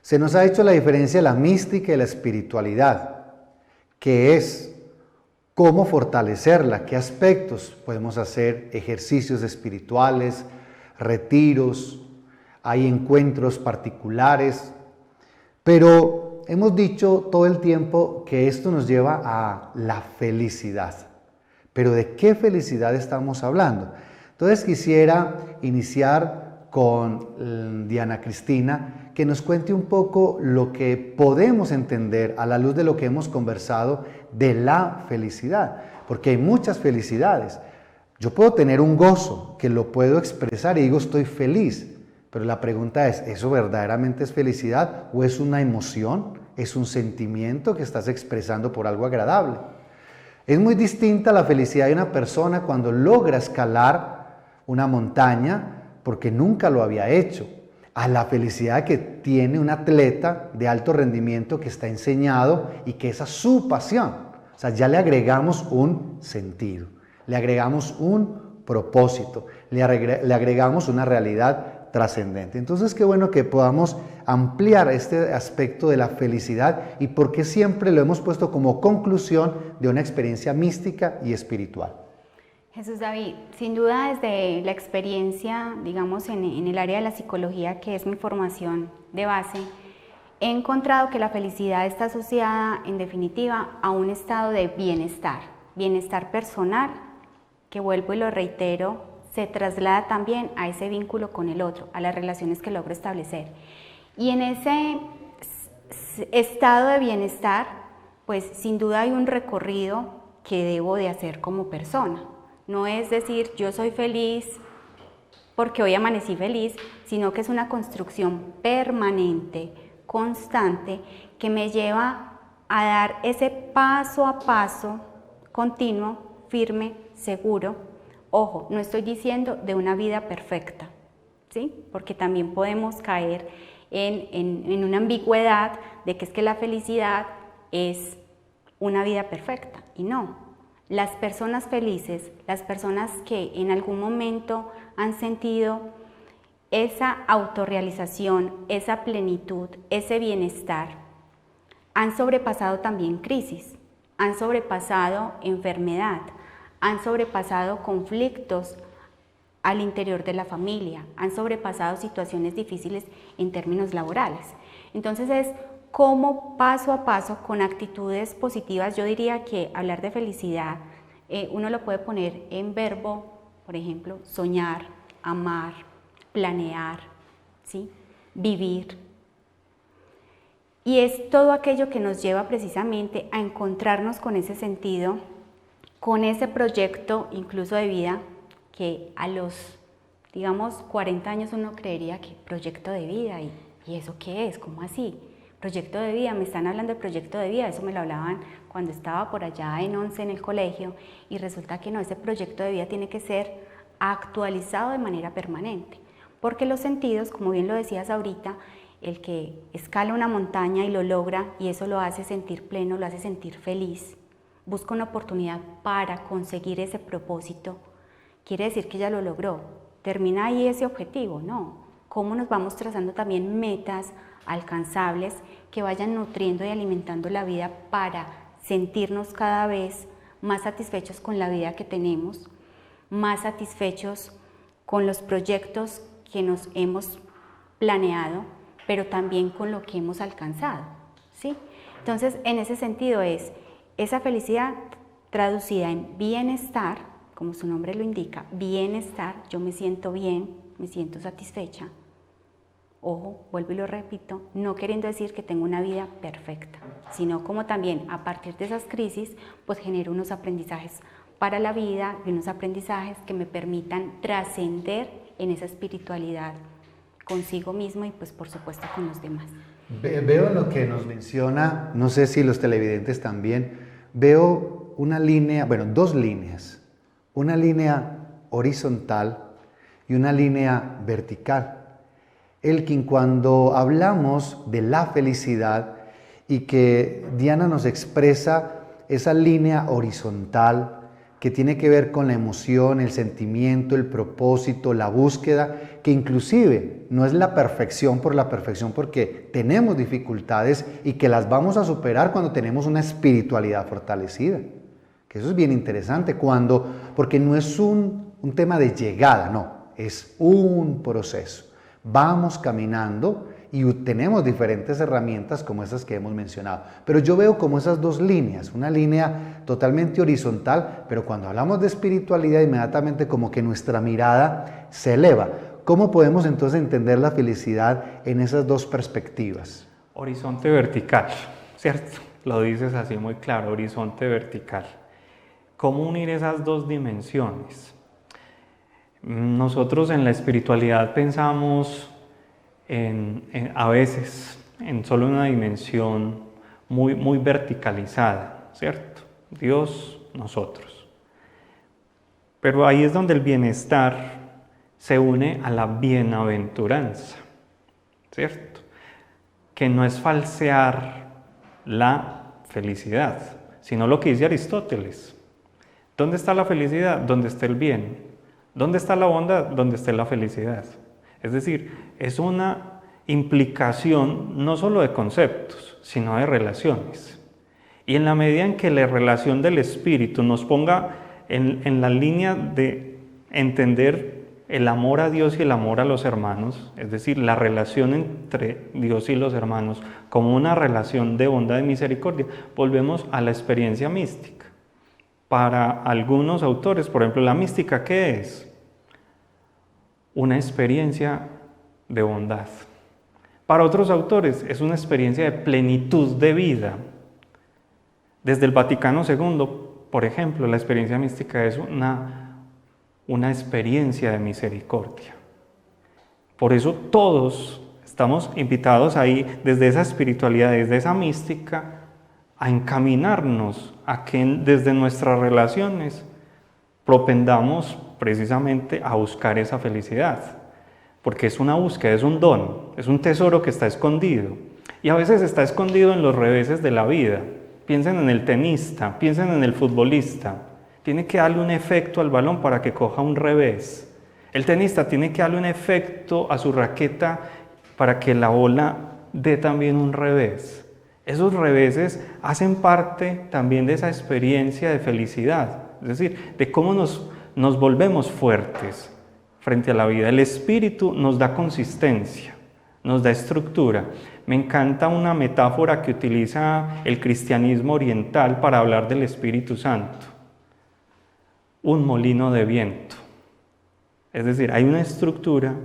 Se nos ha hecho la diferencia de la mística y la espiritualidad, que es cómo fortalecerla, qué aspectos podemos hacer, ejercicios espirituales, retiros, hay encuentros particulares, pero hemos dicho todo el tiempo que esto nos lleva a la felicidad. Pero ¿de qué felicidad estamos hablando? Entonces quisiera iniciar con Diana Cristina, que nos cuente un poco lo que podemos entender a la luz de lo que hemos conversado de la felicidad, porque hay muchas felicidades. Yo puedo tener un gozo que lo puedo expresar y digo estoy feliz, pero la pregunta es, ¿eso verdaderamente es felicidad o es una emoción? ¿Es un sentimiento que estás expresando por algo agradable? Es muy distinta la felicidad de una persona cuando logra escalar una montaña porque nunca lo había hecho, a la felicidad que tiene un atleta de alto rendimiento que está enseñado y que esa es su pasión. O sea, ya le agregamos un sentido, le agregamos un propósito, le agregamos una realidad trascendente. Entonces, qué bueno que podamos ampliar este aspecto de la felicidad y por qué siempre lo hemos puesto como conclusión de una experiencia mística y espiritual. Jesús David, sin duda desde la experiencia, digamos, en el área de la psicología, que es mi formación de base, he encontrado que la felicidad está asociada, en definitiva, a un estado de bienestar personal, que vuelvo y lo reitero, se traslada también a ese vínculo con el otro, a las relaciones que logro establecer. Y en ese estado de bienestar, pues sin duda hay un recorrido que debo de hacer como persona. No es decir, yo soy feliz porque hoy amanecí feliz, sino que es una construcción permanente, constante, que me lleva a dar ese paso a paso continuo, firme, seguro. Ojo, no estoy diciendo de una vida perfecta, ¿sí? Porque también podemos caer en una ambigüedad de que es que la felicidad es una vida perfecta, y no. Las personas felices, las personas que en algún momento han sentido esa autorrealización, esa plenitud, ese bienestar, han sobrepasado también crisis, han sobrepasado enfermedad, han sobrepasado conflictos al interior de la familia, han sobrepasado situaciones difíciles en términos laborales. Entonces es como paso a paso, con actitudes positivas. Yo diría que hablar de felicidad, uno lo puede poner en verbo, por ejemplo, soñar, amar, planear, ¿sí? Vivir. Y es todo aquello que nos lleva precisamente a encontrarnos con ese sentido, con ese proyecto incluso de vida, que a los, digamos, 40 años uno creería que proyecto de vida, ¿y eso qué es? ¿Cómo así? Proyecto de vida, me están hablando de proyecto de vida, eso me lo hablaban cuando estaba por allá en 11 en el colegio, y resulta que no, ese proyecto de vida tiene que ser actualizado de manera permanente, porque los sentidos, como bien lo decías ahorita, el que escala una montaña y lo logra, y eso lo hace sentir pleno, lo hace sentir feliz, busca una oportunidad para conseguir ese propósito, quiere decir que ya lo logró. ¿Termina ahí ese objetivo? No. ¿Cómo nos vamos trazando también metas alcanzables que vayan nutriendo y alimentando la vida para sentirnos cada vez más satisfechos con la vida que tenemos, más satisfechos con los proyectos que nos hemos planeado, pero también con lo que hemos alcanzado, ¿sí? Entonces, en ese sentido es esa felicidad traducida en bienestar, como su nombre lo indica, bienestar, yo me siento bien, me siento satisfecha. Ojo, vuelvo y lo repito, no queriendo decir que tengo una vida perfecta, sino como también a partir de esas crisis, pues genero unos aprendizajes para la vida y unos aprendizajes que me permitan trascender en esa espiritualidad consigo mismo y pues por supuesto con los demás. Veo en lo que nos menciona, no sé si los televidentes también, veo una línea, bueno, dos líneas, una línea horizontal y una línea vertical. Elkin, cuando hablamos de la felicidad y que Diana nos expresa esa línea horizontal que tiene que ver con la emoción, el sentimiento, el propósito, la búsqueda, que inclusive no es la perfección por la perfección, porque tenemos dificultades y que las vamos a superar cuando tenemos una espiritualidad fortalecida. Que eso es bien interesante, porque no es un tema de llegada, no, es un proceso. Vamos caminando y tenemos diferentes herramientas como esas que hemos mencionado. Pero yo veo como esas dos líneas, una línea totalmente horizontal, pero cuando hablamos de espiritualidad inmediatamente como que nuestra mirada se eleva. ¿Cómo podemos entonces entender la felicidad en esas dos perspectivas? Horizonte vertical, ¿cierto? Lo dices así muy claro, horizonte vertical. ¿Cómo unir esas dos dimensiones? Nosotros en la espiritualidad pensamos a veces en solo una dimensión muy verticalizada, ¿cierto? Dios, nosotros. Pero ahí es donde el bienestar se une a la bienaventuranza, ¿cierto? Que no es falsear la felicidad, sino lo que dice Aristóteles. ¿Dónde está la felicidad? Donde está el bien. ¿Dónde está la bondad? Donde está la felicidad. Es decir, es una implicación no solo de conceptos, sino de relaciones. Y en la medida en que la relación del espíritu nos ponga en la línea de entender el amor a Dios y el amor a los hermanos, es decir, la relación entre Dios y los hermanos como una relación de bondad y misericordia, volvemos a la experiencia mística. Para algunos autores, por ejemplo, la mística, ¿qué es? Una experiencia de bondad. Para otros autores es una experiencia de plenitud de vida. Desde el Vaticano II, por ejemplo, la experiencia mística es una experiencia de misericordia. Por eso todos estamos invitados ahí, desde esa espiritualidad, desde esa mística, a encaminarnos a que desde nuestras relaciones propendamos precisamente a buscar esa felicidad. Porque es una búsqueda, es un don, es un tesoro que está escondido. Y a veces está escondido en los reveses de la vida. Piensen en el tenista, piensen en el futbolista. Tiene que darle un efecto al balón para que coja un revés. El tenista tiene que darle un efecto a su raqueta para que la bola dé también un revés. Esos reveses hacen parte también de esa experiencia de felicidad, es decir, de cómo nos volvemos fuertes frente a la vida. El espíritu nos da consistencia, nos da estructura. Me encanta una metáfora que utiliza el cristianismo oriental para hablar del Espíritu Santo. Un molino de viento. Es decir, hay una estructura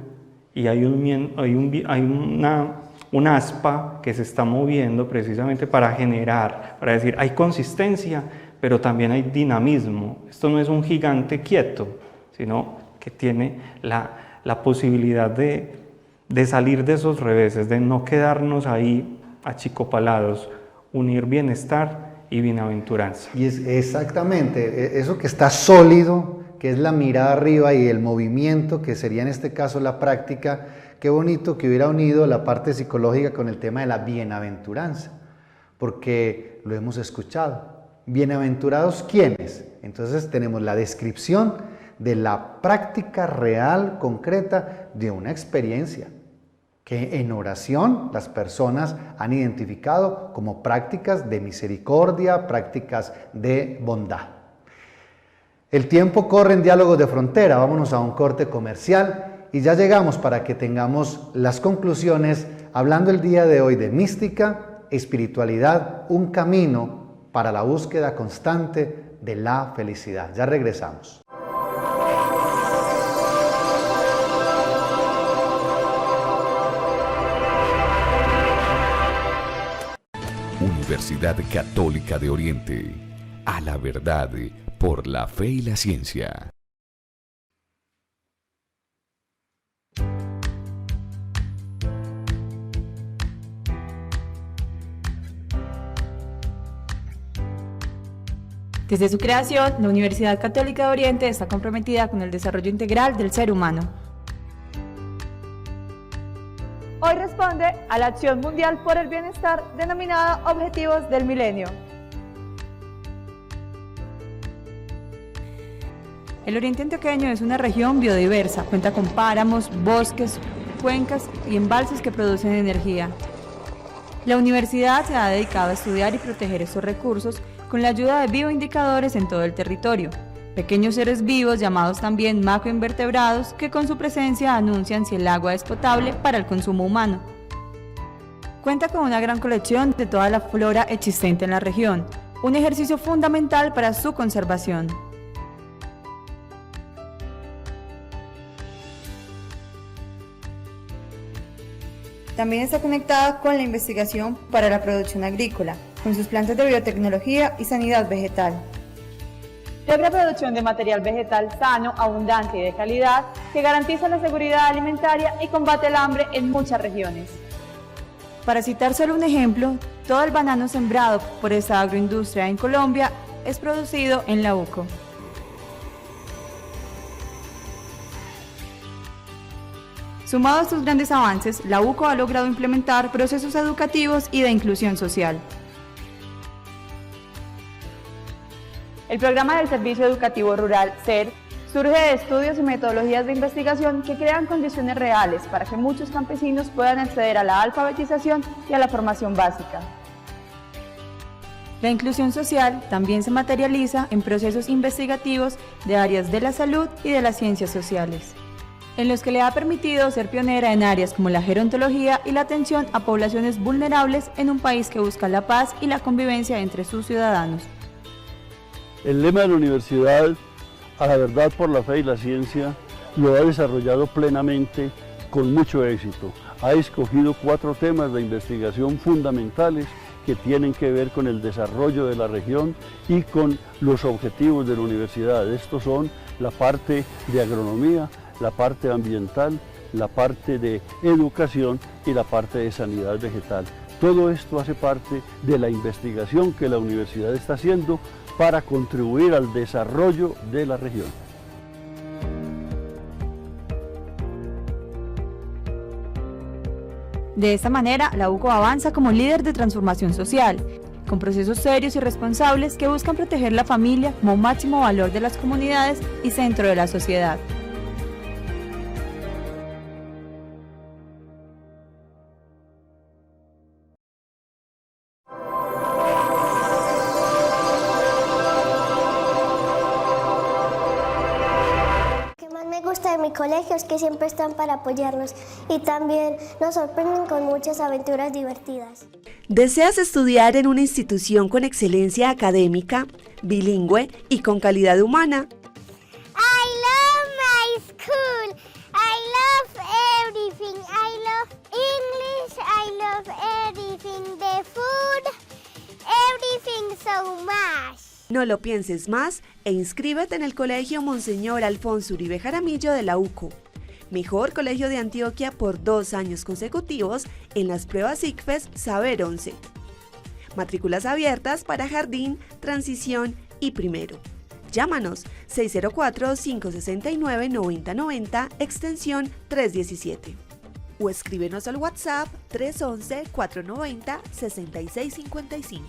y hay una aspa que se está moviendo precisamente para generar, para decir, hay consistencia, pero también hay dinamismo. Esto no es un gigante quieto, sino que tiene la posibilidad de salir de esos reveses, de no quedarnos ahí achicopalados, unir bienestar y bienaventuranza. Y es exactamente eso que está sólido, que es la mirada arriba y el movimiento, que sería en este caso la práctica. Qué bonito que hubiera unido la parte psicológica con el tema de la bienaventuranza, porque lo hemos escuchado. ¿Bienaventurados quiénes? Entonces tenemos la descripción de la práctica real, concreta, de una experiencia que en oración las personas han identificado como prácticas de misericordia, prácticas de bondad. El tiempo corre en Diálogos de Frontera, vámonos a un corte comercial y ya llegamos para que tengamos las conclusiones hablando el día de hoy de mística, espiritualidad, un camino para la búsqueda constante de la felicidad. Ya regresamos. Universidad Católica de Oriente, a la verdad por la fe y la ciencia. Desde su creación, la Universidad Católica de Oriente está comprometida con el desarrollo integral del ser humano. Hoy responde a la Acción Mundial por el Bienestar denominada Objetivos del Milenio. El Oriente Antioqueño es una región biodiversa, cuenta con páramos, bosques, cuencas y embalses que producen energía. La universidad se ha dedicado a estudiar y proteger estos recursos con la ayuda de bioindicadores en todo el territorio, pequeños seres vivos llamados también macroinvertebrados que con su presencia anuncian si el agua es potable para el consumo humano. Cuenta con una gran colección de toda la flora existente en la región, un ejercicio fundamental para su conservación. También está conectada con la investigación para la producción agrícola, con sus plantas de biotecnología y sanidad vegetal. Logra producción de material vegetal sano, abundante y de calidad que garantiza la seguridad alimentaria y combate el hambre en muchas regiones. Para citar solo un ejemplo, todo el banano sembrado por esta agroindustria en Colombia es producido en la UCO. Sumado a estos grandes avances, la UCO ha logrado implementar procesos educativos y de inclusión social. El programa del Servicio Educativo Rural, SER, surge de estudios y metodologías de investigación que crean condiciones reales para que muchos campesinos puedan acceder a la alfabetización y a la formación básica. La inclusión social también se materializa en procesos investigativos de áreas de la salud y de las ciencias sociales. en los que le ha permitido ser pionera en áreas como la gerontología y la atención a poblaciones vulnerables en un país que busca la paz y la convivencia entre sus ciudadanos. El lema de la universidad, a la verdad por la fe y la ciencia, lo ha desarrollado plenamente con mucho éxito. Ha escogido 4 temas de investigación fundamentales que tienen que ver con el desarrollo de la región y con los objetivos de la universidad. Estos son la parte de agronomía, la parte ambiental, la parte de educación y la parte de sanidad vegetal. Todo esto hace parte de la investigación que la universidad está haciendo para contribuir al desarrollo de la región. De esta manera, la UCO avanza como líder de transformación social, con procesos serios y responsables que buscan proteger la familia como máximo valor de las comunidades y centro de la sociedad. De mi colegio es que siempre están para apoyarnos y también nos sorprenden con muchas aventuras divertidas. ¿Deseas estudiar en una institución con excelencia académica, bilingüe y con calidad humana? I love my school. I love everything. I love English. I love everything. The food. Everything so much. No lo pienses más e inscríbete en el Colegio Monseñor Alfonso Uribe Jaramillo de la UCO, mejor colegio de Antioquia por 2 años consecutivos en las pruebas ICFES Saber 11. Matrículas abiertas para jardín, transición y primero. Llámanos 604-569-9090, extensión 317. O escríbenos al WhatsApp 311-490-6655.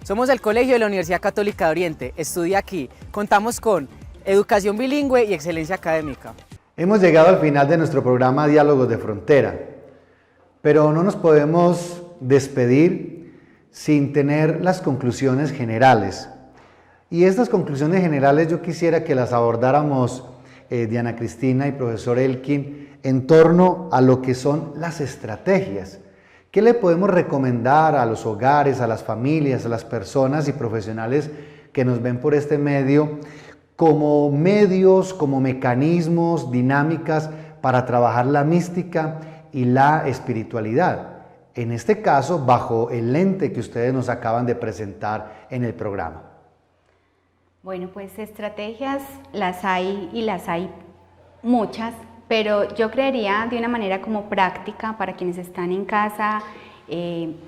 Somos el Colegio de la Universidad Católica de Oriente. Estudia aquí. Contamos con educación bilingüe y excelencia académica. Hemos llegado al final de nuestro programa Diálogos de Frontera, pero no nos podemos despedir sin tener las conclusiones generales. Y estas conclusiones generales yo quisiera que las abordáramos Diana Cristina y profesor Elkin en torno a lo que son las estrategias. ¿Qué le podemos recomendar a los hogares, a las familias, a las personas y profesionales que nos ven por este medio como medios, como mecanismos, dinámicas para trabajar la mística y la espiritualidad? En este caso, bajo el lente que ustedes nos acaban de presentar en el programa. Bueno, pues estrategias las hay y las hay muchas. Pero yo creería de una manera como práctica para quienes están en casa,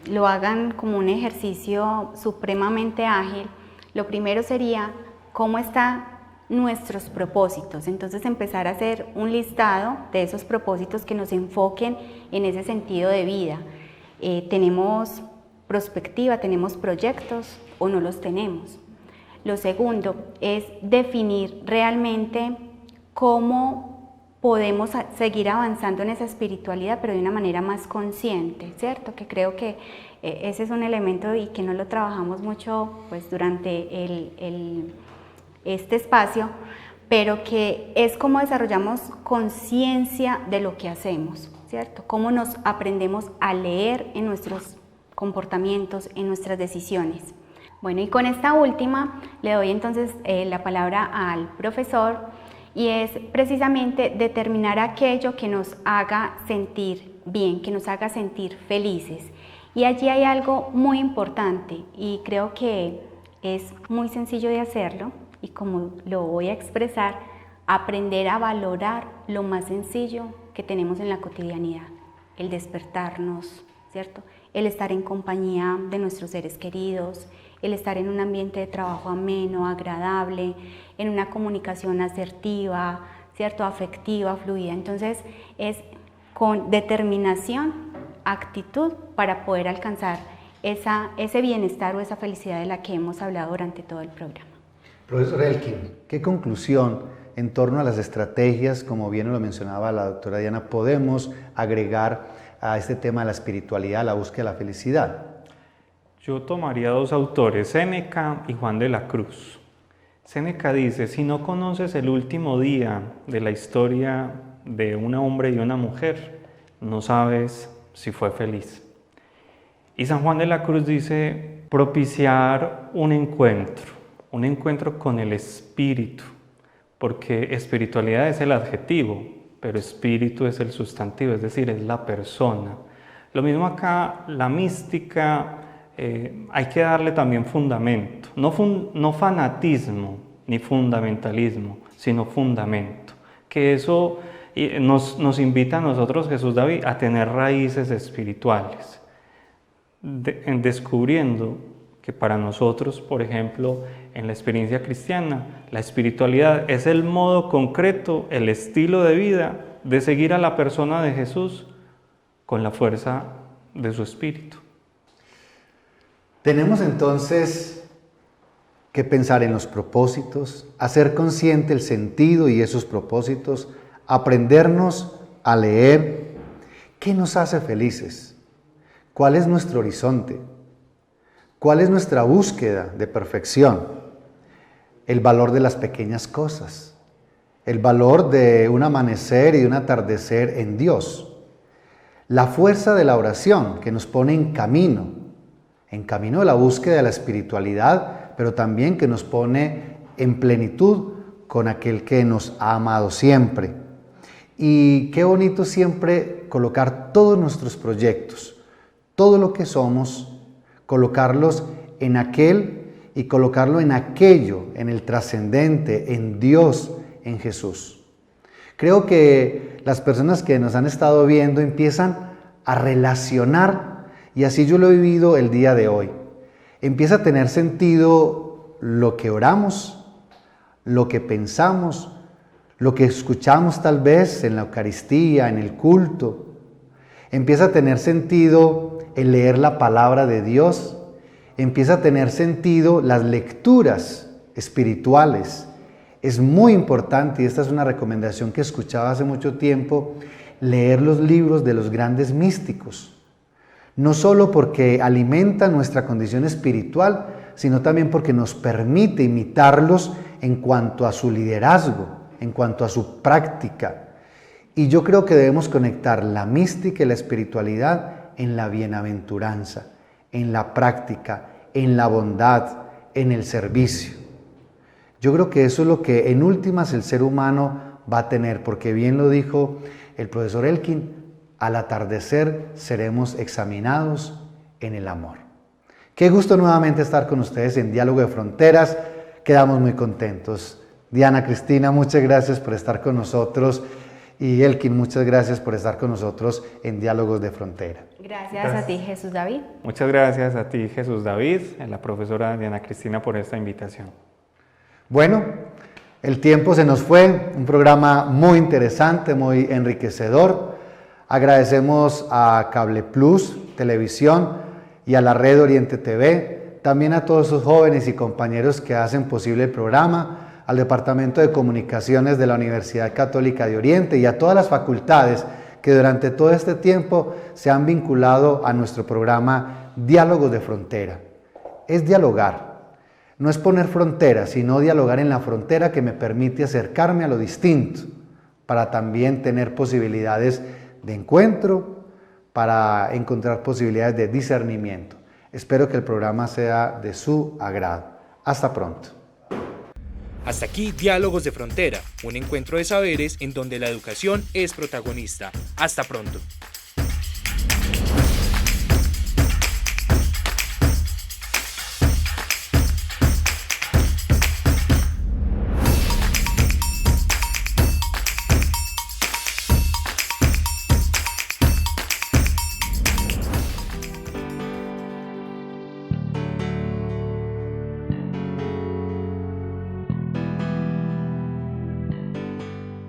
lo hagan como un ejercicio supremamente ágil. Lo primero sería cómo están nuestros propósitos. Entonces empezar a hacer un listado de esos propósitos que nos enfoquen en ese sentido de vida. ¿Tenemos perspectiva, tenemos proyectos o no los tenemos? Lo segundo es definir realmente cómo podemos seguir avanzando en esa espiritualidad, pero de una manera más consciente, ¿cierto? Que creo que ese es un elemento y que no lo trabajamos mucho pues, durante este espacio, pero que es cómo desarrollamos conciencia de lo que hacemos, ¿cierto? Cómo nos aprendemos a leer en nuestros comportamientos, en nuestras decisiones. Bueno, y con esta última le doy entonces la palabra al profesor, y es precisamente determinar aquello que nos haga sentir bien, que nos haga sentir felices. Y allí hay algo muy importante y creo que es muy sencillo de hacerlo y como lo voy a expresar, aprender a valorar lo más sencillo que tenemos en la cotidianidad, el despertarnos, ¿cierto? El estar en compañía de nuestros seres queridos, el estar en un ambiente de trabajo ameno, agradable, en una comunicación asertiva, ¿cierto? Afectiva, fluida. Entonces es con determinación, actitud para poder alcanzar ese bienestar o esa felicidad de la que hemos hablado durante todo el programa. Profesor Elkin, ¿qué conclusión en torno a las estrategias, como bien lo mencionaba la doctora Diana, podemos agregar a este tema de la espiritualidad, la búsqueda de la felicidad? Yo tomaría 2 autores, Séneca y Juan de la Cruz. Séneca dice, si no conoces el último día de la historia de un hombre y una mujer, no sabes si fue feliz. Y San Juan de la Cruz dice, propiciar un encuentro con el espíritu, porque espiritualidad es el adjetivo, pero espíritu es el sustantivo, es decir, es la persona. Lo mismo acá, la mística, hay que darle también fundamento, no fanatismo ni fundamentalismo, sino fundamento, que eso nos invita a nosotros, Jesús David, a tener raíces espirituales, descubriendo que para nosotros, por ejemplo, en la experiencia cristiana, la espiritualidad es el modo concreto, el estilo de vida de seguir a la persona de Jesús con la fuerza de su espíritu. Tenemos entonces que pensar en los propósitos, hacer consciente el sentido y esos propósitos, aprendernos a leer qué nos hace felices, cuál es nuestro horizonte, cuál es nuestra búsqueda de perfección, el valor de las pequeñas cosas, el valor de un amanecer y un atardecer en Dios, la fuerza de la oración que nos pone en camino de la búsqueda de la espiritualidad, pero también que nos pone en plenitud con aquel que nos ha amado siempre. Y qué bonito siempre colocar todos nuestros proyectos, todo lo que somos, colocarlos en aquel y colocarlo en aquello, en el trascendente, en Dios, en Jesús. Creo que las personas que nos han estado viendo empiezan a relacionar, y así yo lo he vivido el día de hoy. Empieza a tener sentido lo que oramos, lo que pensamos, lo que escuchamos tal vez en la Eucaristía, en el culto. Empieza a tener sentido el leer la palabra de Dios. Empieza a tener sentido las lecturas espirituales. Es muy importante, y esta es una recomendación que escuchaba hace mucho tiempo, leer los libros de los grandes místicos. No solo porque alimenta nuestra condición espiritual, sino también porque nos permite imitarlos en cuanto a su liderazgo, en cuanto a su práctica. Y yo creo que debemos conectar la mística y la espiritualidad en la bienaventuranza, en la práctica, en la bondad, en el servicio. Yo creo que eso es lo que en últimas el ser humano va a tener, porque bien lo dijo el profesor Elkin, al atardecer seremos examinados en el amor. Qué gusto nuevamente estar con ustedes en Diálogo de Fronteras. Quedamos muy contentos. Diana, Cristina, muchas gracias por estar con nosotros. Y Elkin, muchas gracias por estar con nosotros en Diálogos de Frontera. Gracias a ti, Jesús David. Muchas gracias a ti, Jesús David, a la profesora Diana Cristina, por esta invitación. Bueno, el tiempo se nos fue. Un programa muy interesante, muy enriquecedor. Agradecemos a Cable Plus Televisión y a la Red Oriente TV, también a todos sus jóvenes y compañeros que hacen posible el programa, al Departamento de Comunicaciones de la Universidad Católica de Oriente y a todas las facultades que durante todo este tiempo se han vinculado a nuestro programa Diálogos de Frontera. Es dialogar, no es poner fronteras, sino dialogar en la frontera que me permite acercarme a lo distinto, para también tener posibilidades de encuentro, para encontrar posibilidades de discernimiento. Espero que el programa sea de su agrado. Hasta pronto. Hasta aquí Diálogos de Frontera, un encuentro de saberes en donde la educación es protagonista. Hasta pronto.